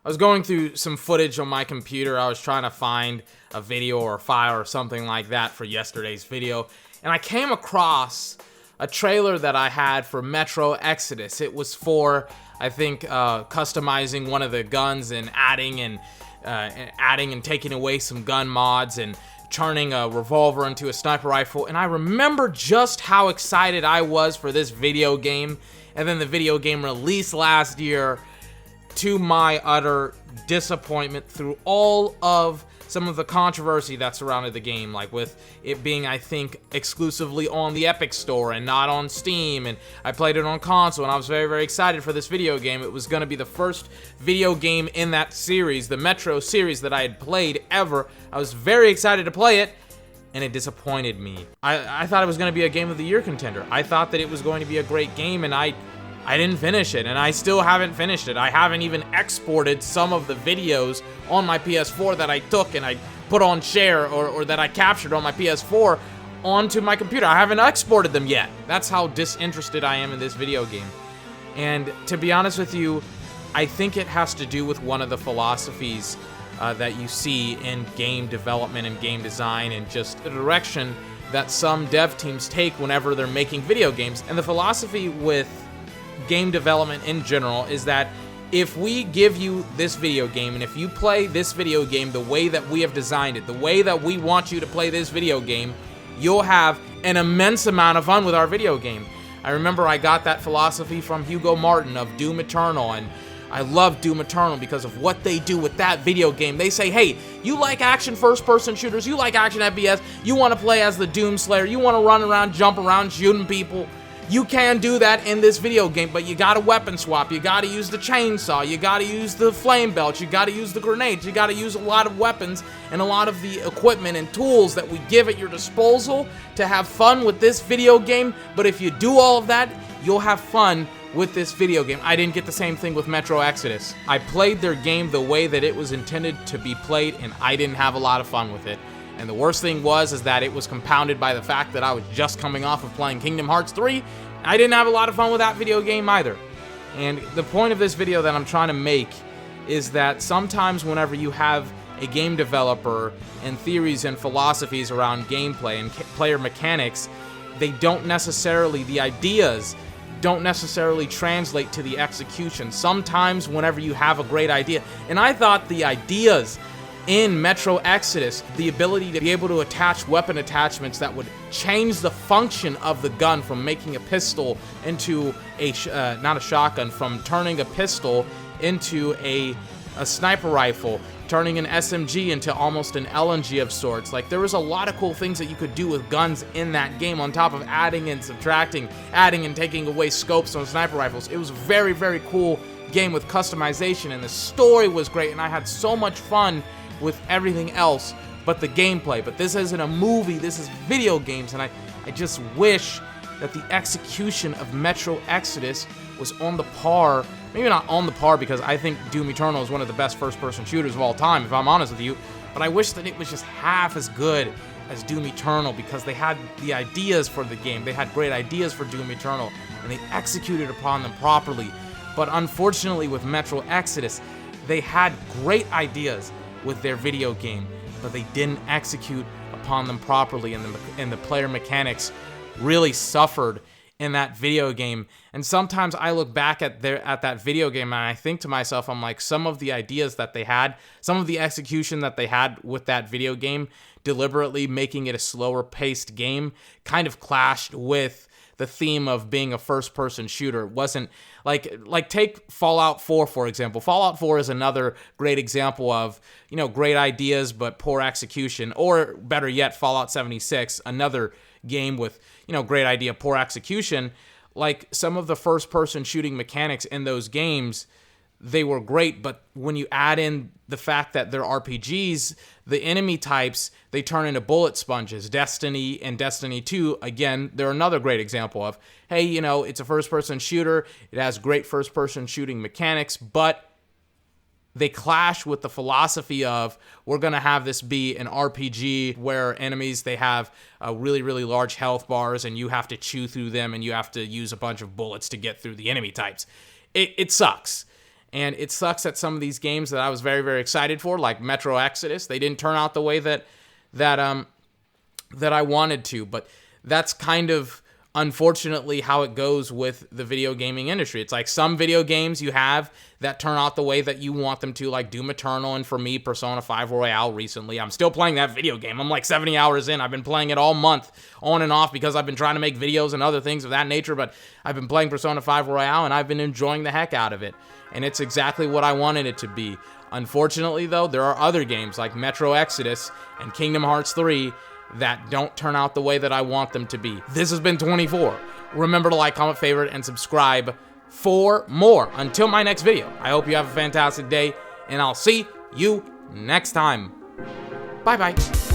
I was going through some footage on my computer. I was trying to find a video or a file or something like that for yesterday's video, and I came across a trailer that I had for Metro Exodus. It was for, I think, customizing one of the guns and adding and taking away some gun mods and turning a revolver into a sniper rifle. And I remember just how excited I was for this video game, and then the video game released last year, to my utter disappointment, through all of some of the controversy that surrounded the game, like with it being, I think, exclusively on the Epic Store and not on Steam, and I played it on console, and I was very, very excited for this video game. It was going to be the first video game in that series, the Metro series, that I had played ever. I was very excited to play it, and it disappointed me. I thought it was going to be a Game of the Year contender. I thought that it was going to be a great game, and I didn't finish it, and I still haven't finished it. I haven't even exported some of the videos on my PS4 that I took and I put on share, or that I captured on my PS4 onto my computer. I haven't exported them yet. That's how disinterested I am in this video game. And to be honest with you, I think it has to do with one of the philosophies that you see in game development and game design, and just the direction that some dev teams take whenever they're making video games. And the philosophy with game development in general is that if we give you this video game, and if you play this video game the way that we have designed it, the way that we want you to play this video game, you'll have an immense amount of fun with our video game. I remember I got that philosophy from Hugo Martin of Doom Eternal, and I love Doom Eternal because of what they do with that video game. They say, hey, you like action first-person shooters, you like action FPS, you want to play as the Doom Slayer, you want to run around, jump around, shooting people. You can do that in this video game, but you gotta weapon swap, you gotta use the chainsaw, you gotta use the flame belt, you gotta use the grenades, you gotta use a lot of weapons and a lot of the equipment and tools that we give at your disposal to have fun with this video game. But if you do all of that, you'll have fun with this video game. I didn't get the same thing with Metro Exodus. I played their game the way that it was intended to be played, and I didn't have a lot of fun with it. And the worst thing is that it was compounded by the fact that I was just coming off of playing Kingdom Hearts 3. I didn't have a lot of fun with that video game either. And the point of this video that I'm trying to make is that sometimes whenever you have a game developer and theories and philosophies around gameplay and player mechanics, the ideas don't necessarily translate to the execution. Sometimes whenever you have a great idea, and I thought the ideas in Metro Exodus, the ability to be able to attach weapon attachments that would change the function of the gun, from making a pistol into not a shotgun, from turning a pistol into a sniper rifle, turning an SMG into almost an LMG of sorts. Like, there was a lot of cool things that you could do with guns in that game, on top of adding and subtracting, adding and taking away scopes on sniper rifles. It was a very, very cool game with customization, and the story was great, and I had so much fun with everything else but the gameplay. But this isn't a movie, this is video games, and I just wish that the execution of Metro Exodus was on the par, maybe not on the par, because I think Doom Eternal is one of the best first-person shooters of all time, if I'm honest with you, but I wish that it was just half as good as Doom Eternal, because they had the ideas for the game, they had great ideas for Doom Eternal, and they executed upon them properly. But unfortunately with Metro Exodus, they had great ideas with their video game, but they didn't execute upon them properly, and the player mechanics really suffered in that video game. And sometimes I look back at that video game and I think to myself, I'm like, some of the ideas that they had, some of the execution that they had with that video game, deliberately making it a slower paced game, kind of clashed with the theme of being a first-person shooter. It wasn't like take Fallout 4, for example. Fallout 4 is another great example of, great ideas but poor execution. Or better yet, Fallout 76, another game with, great idea, poor execution. Like, some of the first-person shooting mechanics in those games, they were great, but when you add in the fact that they're RPGs, the enemy types, they turn into bullet sponges. Destiny and Destiny 2, again, they're another great example of, hey, it's a first-person shooter, it has great first-person shooting mechanics, but they clash with the philosophy of, we're going to have this be an RPG where enemies, they have really, really large health bars, and you have to chew through them, and you have to use a bunch of bullets to get through the enemy types. It sucks. And it sucks that some of these games that I was very, very excited for, like Metro Exodus, they didn't turn out the way that I wanted to. But that's kind of unfortunately how it goes with the video gaming industry. It's like some video games you have that turn out the way that you want them to, like Doom Eternal, and for me, Persona 5 Royale recently. I'm still playing that video game. I'm like 70 hours in. I've been playing it all month on and off because I've been trying to make videos and other things of that nature, but I've been playing Persona 5 Royale and I've been enjoying the heck out of it. And it's exactly what I wanted it to be. Unfortunately, though, there are other games like Metro Exodus and Kingdom Hearts 3 that don't turn out the way that I want them to be. This has been 24. Remember to like, comment, favorite, and subscribe for more. Until my next video, I hope you have a fantastic day, and I'll see you next time. Bye-bye.